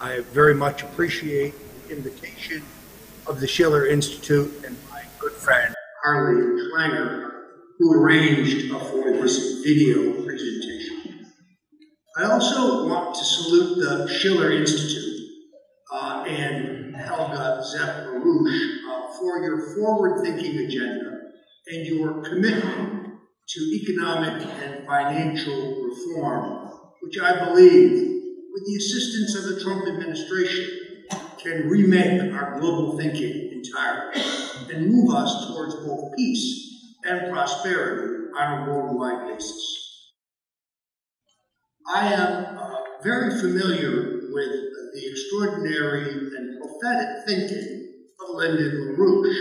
I very much appreciate the invitation of the Schiller Institute and my good friend Harley Schlanger, who arranged for this video presentation. I also want to salute the Schiller Institute and Helga Zepp-LaRouche for your forward-thinking agenda and your commitment to economic and financial reform, which I believe, with the assistance of the Trump administration, can remake our global thinking entirely and move us towards both peace and prosperity on a worldwide basis. I am very familiar with the extraordinary and prophetic thinking of Lyndon LaRouche,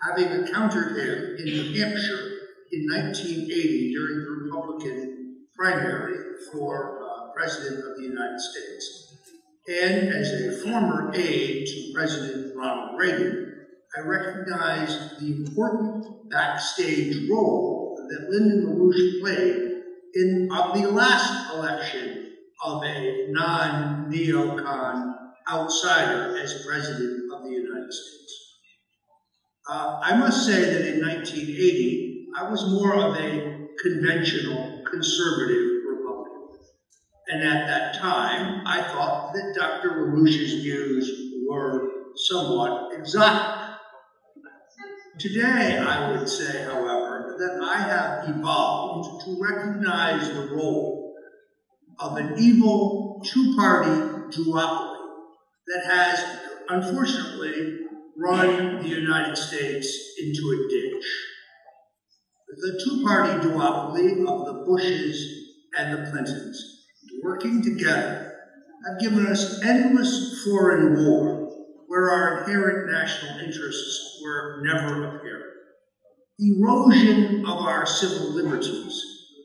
having encountered him in New Hampshire in 1980 during the Republican primary for President of the United States. And as a former aide to President Ronald Reagan, I recognize the important backstage role that Lyndon LaRouche played in the last election of a non-neocon outsider as President of the United States. I must say that in 1980, I was more of a conventional conservative Republican. And at that time, I thought that Dr. LaRouche's views were somewhat exotic. Today, I would say, however, that I have evolved to recognize the role of an evil two-party duopoly that has, unfortunately, run the United States into a ditch. The two-party duopoly of the Bushes and the Clintons, working together, have given us endless foreign war where our inherent national interests were never apparent. Erosion of our civil liberties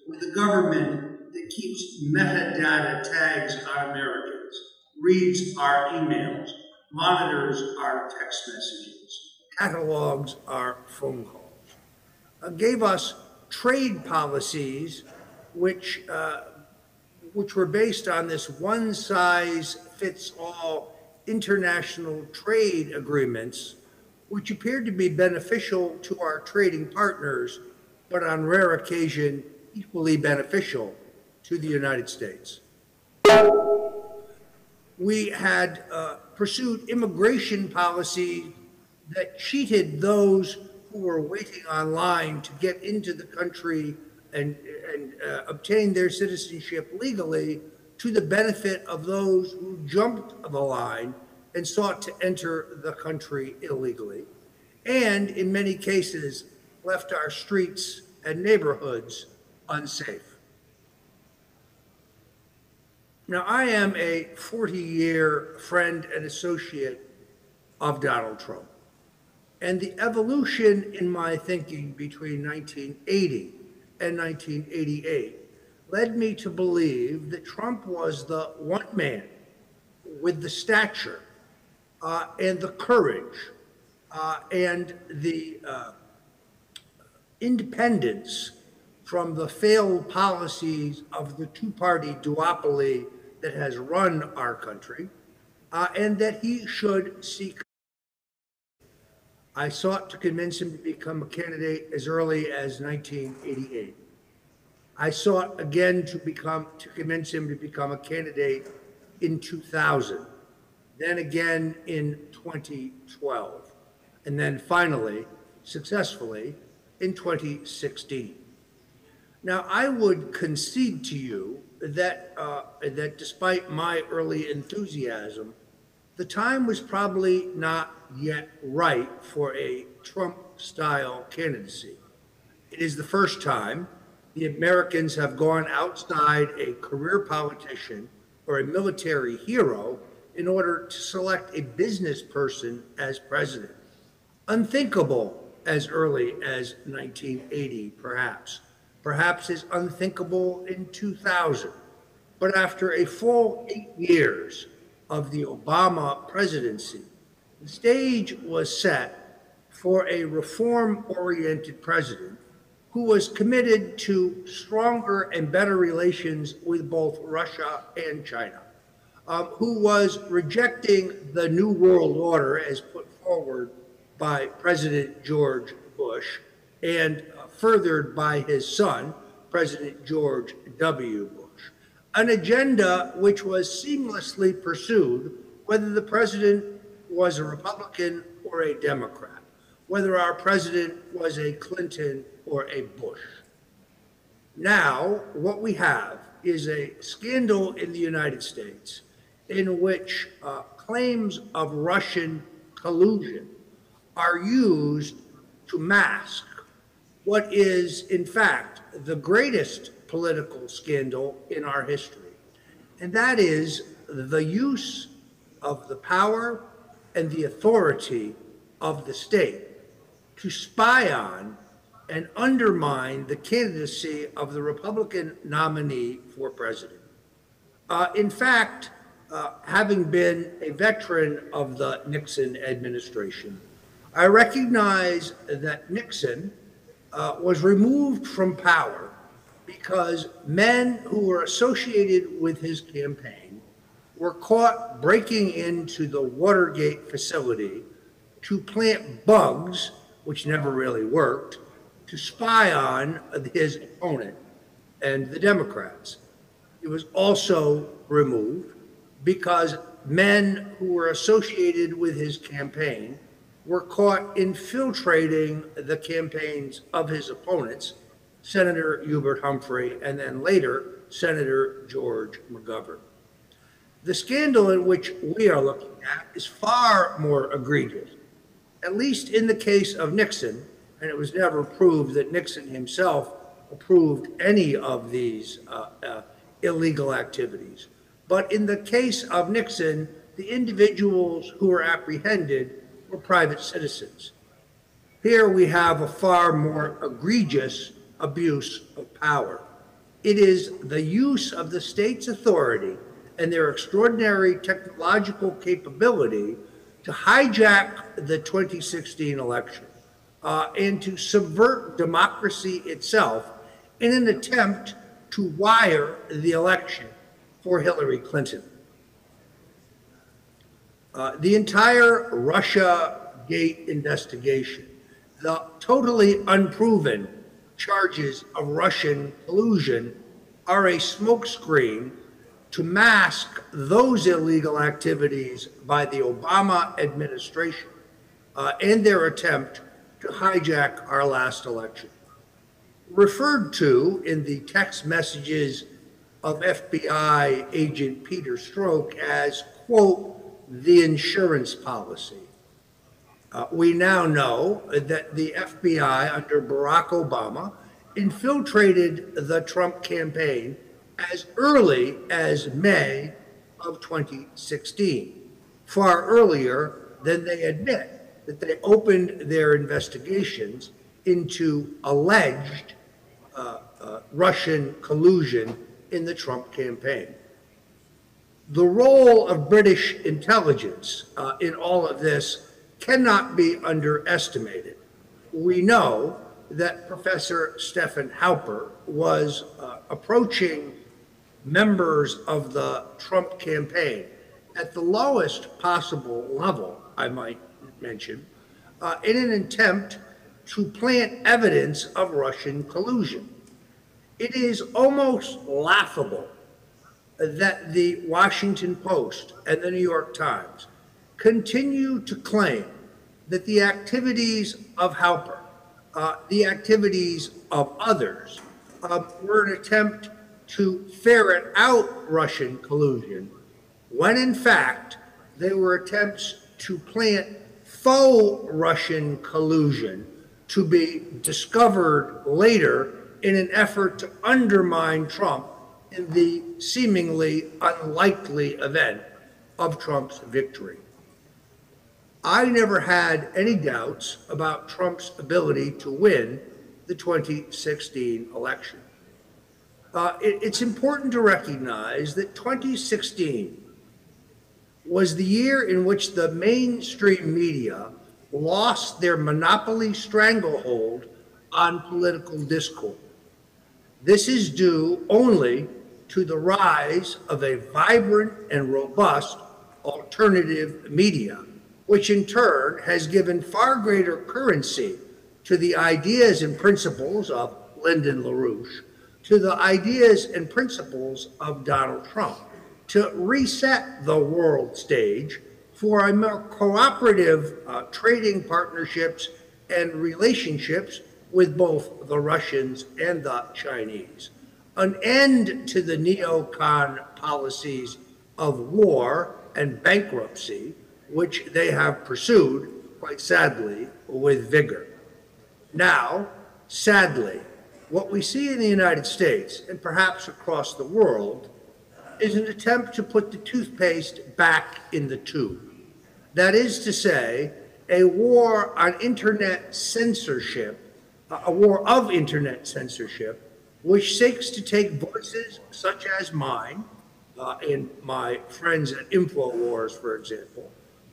with a government that keeps metadata tags on Americans, reads our emails, monitors our text messages, catalogs our phone calls, gave us trade policies which were based on this one-size-fits-all international trade agreements, which appeared to be beneficial to our trading partners, but on rare occasion, equally beneficial to the United States. We had pursued immigration policy that cheated those who were waiting online to get into the country and obtain their citizenship legally, to the benefit of those who jumped the line and sought to enter the country illegally, and in many cases left our streets and neighborhoods unsafe. Now, I am a 40-year friend and associate of Donald Trump, and the evolution in my thinking between 1980 and 1988 led me to believe that Trump was the one man with the stature and the courage and the independence from the failed policies of the two-party duopoly that has run our country, and that he should seek. I sought to convince him to become a candidate as early as 1988. I sought again to convince him to become a candidate in 2000, then again in 2012, and then finally, successfully, in 2016. Now, I would concede to you that, that despite my early enthusiasm, the time was probably not yet right for a Trump-style candidacy. It is the first time the Americans have gone outside a career politician or a military hero in order to select a business person as president. Unthinkable as early as 1980, perhaps. Perhaps as unthinkable in 2000. But after a full 8 years of the Obama presidency, the stage was set for a reform-oriented president who was committed to stronger and better relations with both Russia and China, who was rejecting the New World Order as put forward by President George Bush and furthered by his son, President George W. Bush, an agenda which was seamlessly pursued whether the president was a Republican or a Democrat, whether our president was a Clinton or a Bush. Now, what we have is a scandal in the United States in which claims of Russian collusion are used to mask what is, in fact, the greatest political scandal in our history. And that is the use of the power and the authority of the state to spy on and undermine the candidacy of the Republican nominee for president. In fact, having been a veteran of the Nixon administration, I recognize that Nixon was removed from power because men who were associated with his campaign were caught breaking into the Watergate facility to plant bugs, which never really worked, to spy on his opponent and the Democrats. He was also removed because men who were associated with his campaign were caught infiltrating the campaigns of his opponents, Senator Hubert Humphrey and then later Senator George McGovern. The scandal in which we are looking at is far more egregious, at least in the case of Nixon, and it was never proved that Nixon himself approved any of these illegal activities. But in the case of Nixon, the individuals who were apprehended were private citizens. Here we have a far more egregious abuse of power. It is the use of the state's authority and their extraordinary technological capability to hijack the 2016 election and to subvert democracy itself in an attempt to wire the election for Hillary Clinton. The entire Russiagate investigation, the totally unproven charges of Russian collusion, are a smokescreen to mask those illegal activities by the Obama administration and their attempt to hijack our last election. Referred to in the text messages of FBI agent Peter Strzok as, quote, the insurance policy. We now know that the FBI under Barack Obama infiltrated the Trump campaign as early as May of 2016, far earlier than they admit that they opened their investigations into alleged Russian collusion in the Trump campaign. The role of British intelligence in all of this cannot be underestimated. We know that Professor Stephen Halper was approaching members of the Trump campaign at the lowest possible level, I might mention, in an attempt to plant evidence of Russian collusion. It is almost laughable that the Washington Post and the New York Times continue to claim that the activities of Halper, the activities of others, were an attempt to ferret out Russian collusion, when in fact they were attempts to plant faux Russian collusion to be discovered later in an effort to undermine Trump in the seemingly unlikely event of Trump's victory. I never had any doubts about Trump's ability to win the 2016 election. It's important to recognize that 2016 was the year in which the mainstream media lost their monopoly stranglehold on political discourse. This is due only to the rise of a vibrant and robust alternative media, which in turn has given far greater currency to the ideas and principles of Lyndon LaRouche, to the ideas and principles of Donald Trump, to reset the world stage for a more cooperative trading partnerships and relationships with both the Russians and the Chinese, an end to the neocon policies of war and bankruptcy, which they have pursued, quite sadly, with vigor. Now, sadly, what we see in the United States, and perhaps across the world, is an attempt to put the toothpaste back in the tube. That is to say, a war on internet censorship, a war of internet censorship, which seeks to take voices such as mine, and my friends at InfoWars, for example,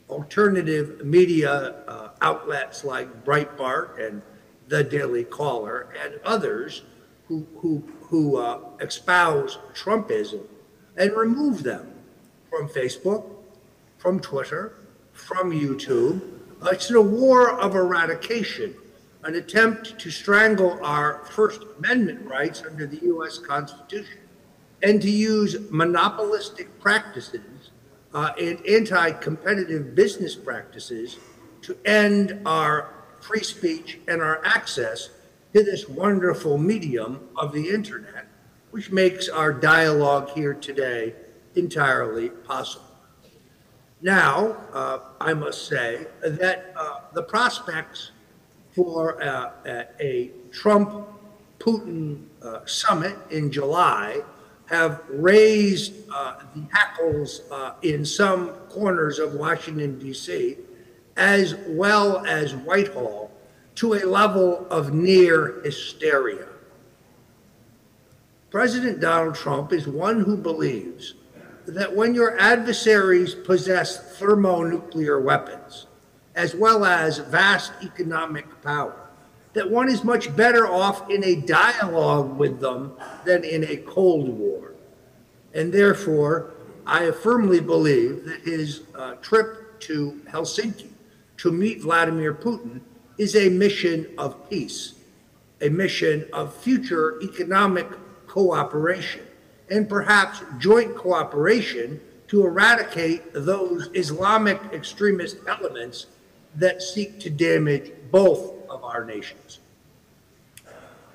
alternative media outlets like Breitbart and The Daily Caller, and others who espouse Trumpism, and remove them from Facebook, from Twitter, from YouTube. It's a war of eradication, an attempt to strangle our First Amendment rights under the U.S. Constitution, and to use monopolistic practices and anti-competitive business practices to end our free speech and our access to this wonderful medium of the internet, which makes our dialogue here today entirely possible. Now, I must say that the prospects for a Trump-Putin summit in July have raised the hackles in some corners of Washington, D.C., as well as Whitehall, to a level of near hysteria. President Donald Trump is one who believes that when your adversaries possess thermonuclear weapons, as well as vast economic power, that one is much better off in a dialogue with them than in a Cold War. And therefore, I firmly believe that his trip to Helsinki to meet Vladimir Putin is a mission of peace, a mission of future economic cooperation, and perhaps joint cooperation to eradicate those Islamic extremist elements that seek to damage both of our nations.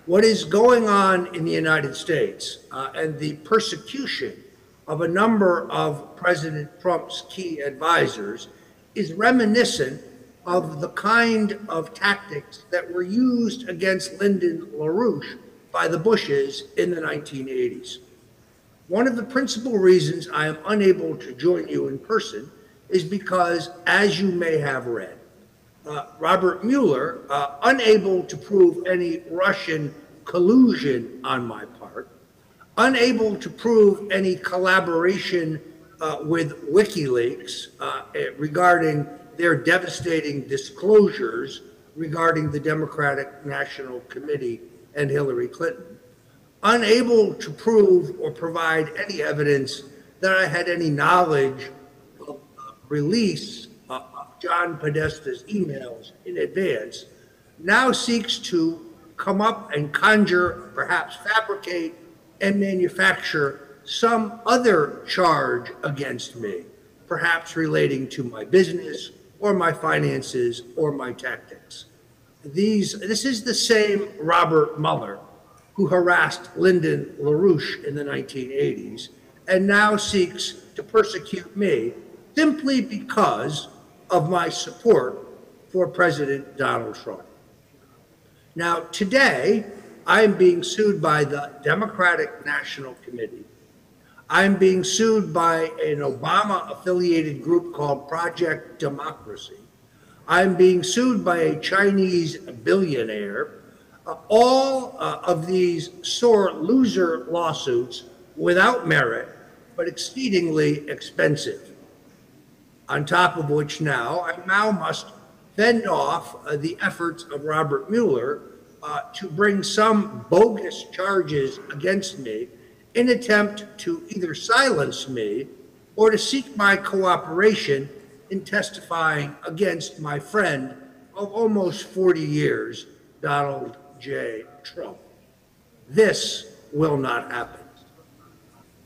What is going on in the United States and the persecution of a number of President Trump's key advisors is reminiscent of the kind of tactics that were used against Lyndon LaRouche by the Bushes in the 1980s. One of the principal reasons I am unable to join you in person is because, as you may have read, Robert Mueller, unable to prove any Russian collusion on my part, unable to prove any collaboration with WikiLeaks regarding their devastating disclosures regarding the Democratic National Committee and Hillary Clinton, unable to prove or provide any evidence that I had any knowledge of release of John Podesta's emails in advance, now seeks to come up and conjure, perhaps fabricate, and manufacture some other charge against me, perhaps relating to my business or my finances or my tactics. This is the same Robert Mueller who harassed Lyndon LaRouche in the 1980s and now seeks to persecute me simply because of my support for President Donald Trump. Now, today, I am being sued by the Democratic National Committee. I'm being sued by an Obama-affiliated group called Project Democracy. I'm being sued by a Chinese billionaire. All of these sore loser lawsuits without merit, but exceedingly expensive. On top of which I now must fend off the efforts of Robert Mueller to bring some bogus charges against me in attempt to either silence me or to seek my cooperation in testifying against my friend of almost 40 years, Donald J. Trump. This will not happen.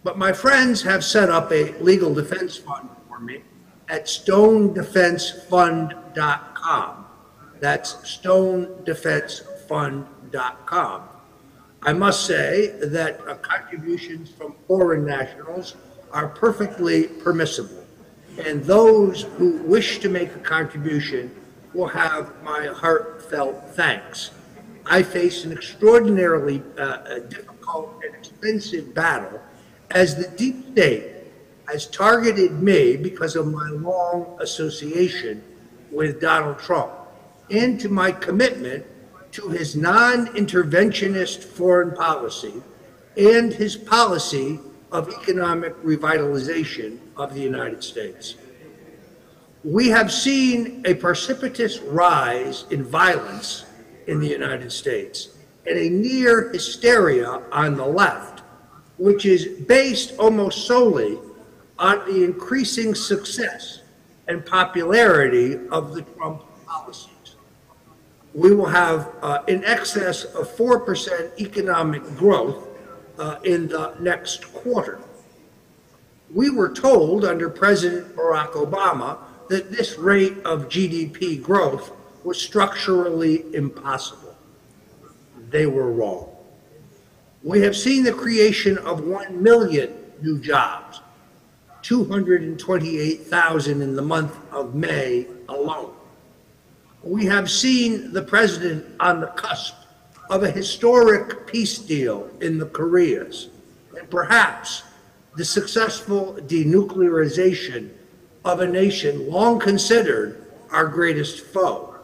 But my friends have set up a legal defense fund for me at stonedefensefund.com. That's stonedefensefund.com. I must say that contributions from foreign nationals are perfectly permissible, and those who wish to make a contribution will have my heartfelt thanks. I face an extraordinarily difficult and expensive battle as the deep state has targeted me because of my long association with Donald Trump and to my commitment to his non-interventionist foreign policy and his policy of economic revitalization of the United States. We have seen a precipitous rise in violence in the United States and a near hysteria on the left, which is based almost solely on the increasing success and popularity of the Trump policies. We will have in excess of 4% economic growth in the next quarter. We were told under President Barack Obama that this rate of GDP growth was structurally impossible. They were wrong. We have seen the creation of 1 million new jobs, 228,000 in the month of May alone. We have seen the president on the cusp of a historic peace deal in the Koreas, and perhaps the successful denuclearization of a nation long considered our greatest foe.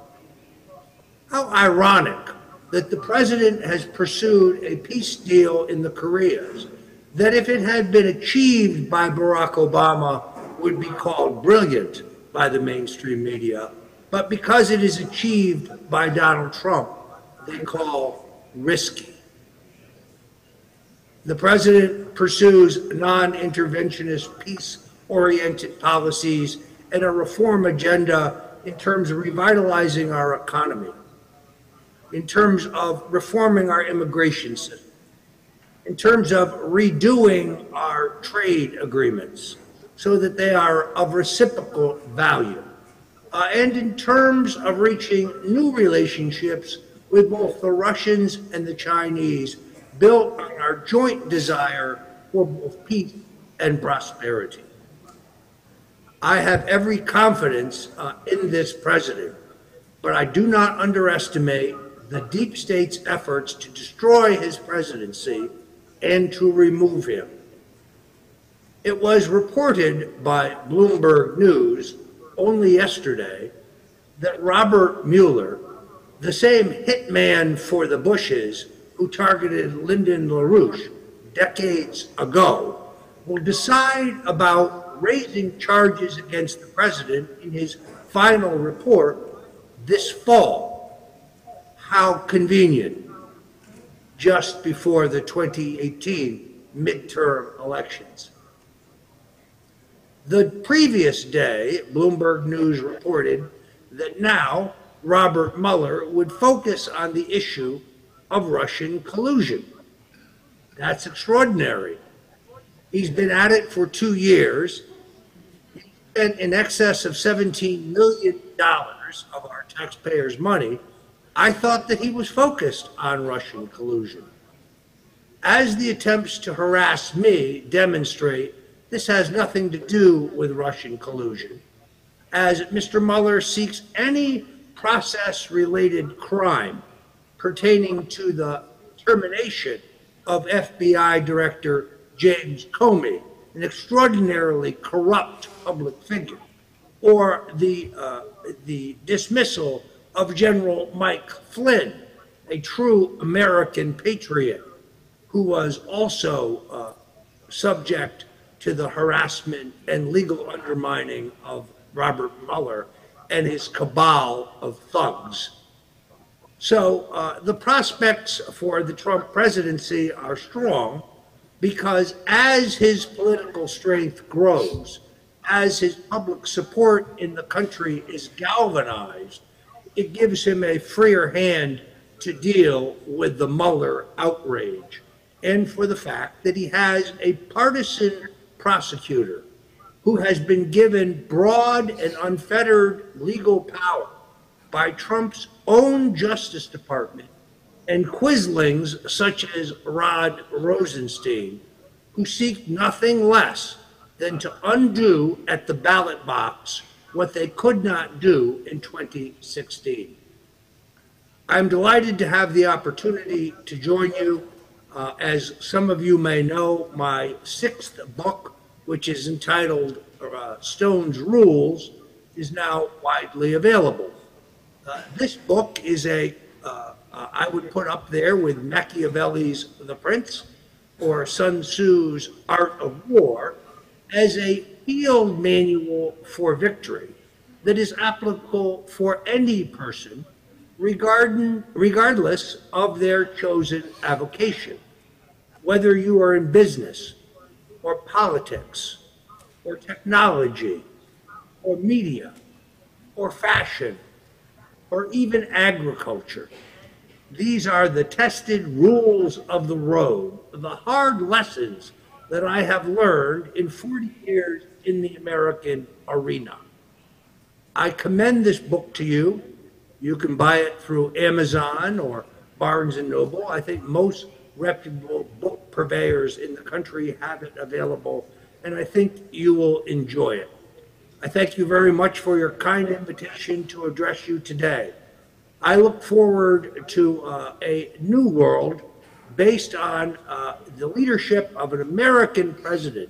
How ironic that the president has pursued a peace deal in the Koreas that, if it had been achieved by Barack Obama, would be called brilliant by the mainstream media, but because it is achieved by Donald Trump, they call risky. The president pursues non-interventionist, peace-oriented policies and a reform agenda in terms of revitalizing our economy, in terms of reforming our immigration system, in terms of redoing our trade agreements so that they are of reciprocal value, and in terms of reaching new relationships with both the Russians and the Chinese, built on our joint desire for both peace and prosperity. I have every confidence in this president, but I do not underestimate the deep state's efforts to destroy his presidency and to remove him. It was reported by Bloomberg News only yesterday that Robert Mueller, the same hitman for the Bushes who targeted Lyndon LaRouche decades ago, will decide about raising charges against the president in his final report this fall. How convenient, just before the 2018 midterm elections. The previous day, Bloomberg News reported that now Robert Mueller would focus on the issue of Russian collusion. That's extraordinary. He's been at it for 2 years. He spent in excess of $17 million of our taxpayers' money. I thought that he was focused on Russian collusion. As the attempts to harass me demonstrate, this has nothing to do with Russian collusion, as Mr. Mueller seeks any process-related crime pertaining to the termination of FBI Director James Comey, an extraordinarily corrupt public figure, or the dismissal of General Mike Flynn, a true American patriot who was also subject to the harassment and legal undermining of Robert Mueller and his cabal of thugs. So the prospects for the Trump presidency are strong, because as his political strength grows, as his public support in the country is galvanized, it gives him a freer hand to deal with the Mueller outrage, and for the fact that he has a partisan prosecutor who has been given broad and unfettered legal power by Trump's own Justice Department and quislings such as Rod Rosenstein, who seek nothing less than to undo at the ballot box what they could not do in 2016. I'm delighted to have the opportunity to join you. As some of you may know, my sixth book, which is entitled Stone's Rules, is now widely available. This book is I would put up there with Machiavelli's The Prince or Sun Tzu's Art of War as a field manual for victory that is applicable for any person regardless of their chosen avocation, whether you are in business or politics or technology or media or fashion or even agriculture. These are the tested rules of the road, the hard lessons that I have learned in 40 years in the American arena. I commend this book to you. You can buy it through Amazon or Barnes & Noble. I think most reputable book purveyors in the country have it available, and I think you will enjoy it. I thank you very much for your kind invitation to address you today. I look forward to a new world based on the leadership of an American president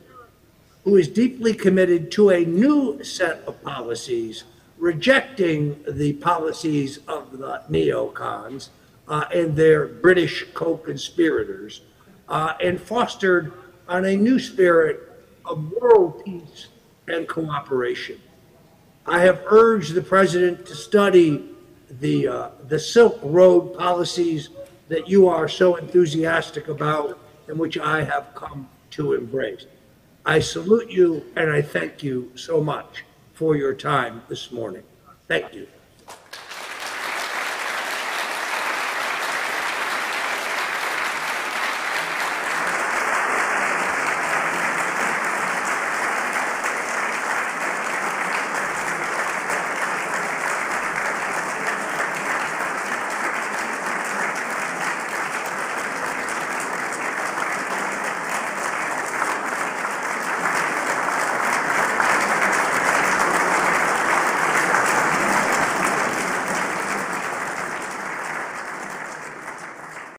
who is deeply committed to a new set of policies, rejecting the policies of the neocons and their British co-conspirators, and fostered on a new spirit of world peace and cooperation. I have urged the president to study the Silk Road policies that you are so enthusiastic about and which I have come to embrace. I salute you and I thank you so much for your time this morning. Thank you.